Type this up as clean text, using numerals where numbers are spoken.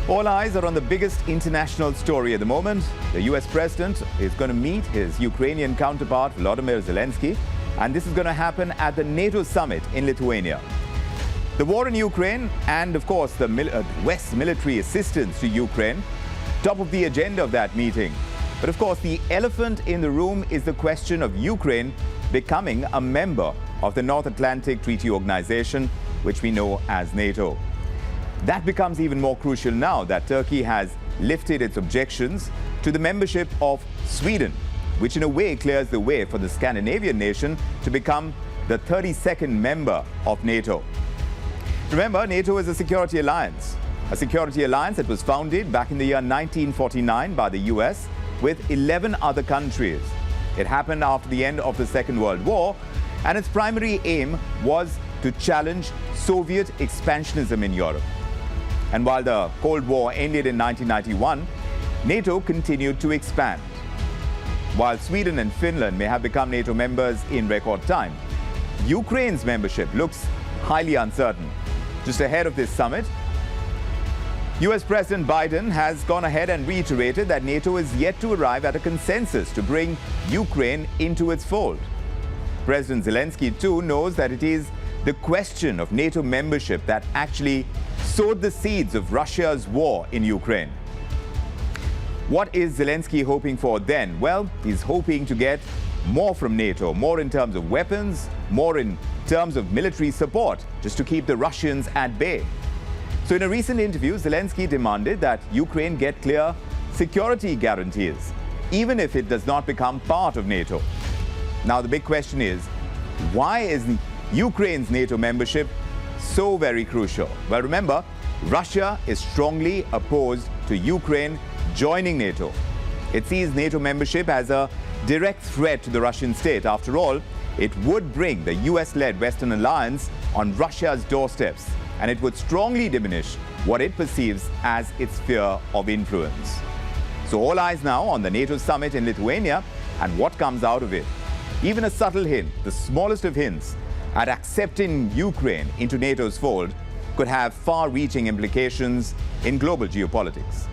All eyes are on the biggest international story at the moment. The US president is going to meet his Ukrainian counterpart, Volodymyr Zelenskyy, and this is going to happen at the NATO summit in Lithuania. The war in Ukraine and, of course, the West's military assistance to Ukraine, top of the agenda of that meeting. But, of course, the elephant in the room is the question of Ukraine becoming a member of the North Atlantic Treaty Organization, which we know as NATO. That becomes even more crucial now that Turkey has lifted its objections to the membership of Sweden, which in a way clears the way for the Scandinavian nation to become the 32nd member of NATO. Remember, NATO is a security alliance that was founded back in the year 1949 by the US with 11 other countries. It happened after the end of the Second World War, and its primary aim was to challenge Soviet expansionism in Europe. And while the Cold War ended in 1991, NATO continued to expand. While Sweden and Finland may have become NATO members in record time, Ukraine's membership looks highly uncertain. Just ahead of this summit, US President Biden has gone ahead and reiterated that NATO is yet to arrive at a consensus to bring Ukraine into its fold. President Zelenskyy, too, knows that it is the question of NATO membership that actually sowed the seeds of Russia's war in Ukraine. What is Zelenskyy hoping for then? Well, he's hoping to get more from NATO, more in terms of weapons, more in terms of military support, just to keep the Russians at bay. So in a recent interview, Zelenskyy demanded that Ukraine get clear security guarantees, even if it does not become part of NATO. Now, the big question is, why is Ukraine's NATO membership so very crucial? Well, remember, Russia is strongly opposed to Ukraine joining NATO. It sees NATO membership as a direct threat to the Russian state. After all, it would bring the US-led Western alliance on Russia's doorsteps, and it would strongly diminish what it perceives as its sphere of influence. So all eyes now on the NATO summit in Lithuania and what comes out of it. Even a subtle hint, the smallest of hints, at accepting Ukraine into NATO's fold could have far-reaching implications in global geopolitics.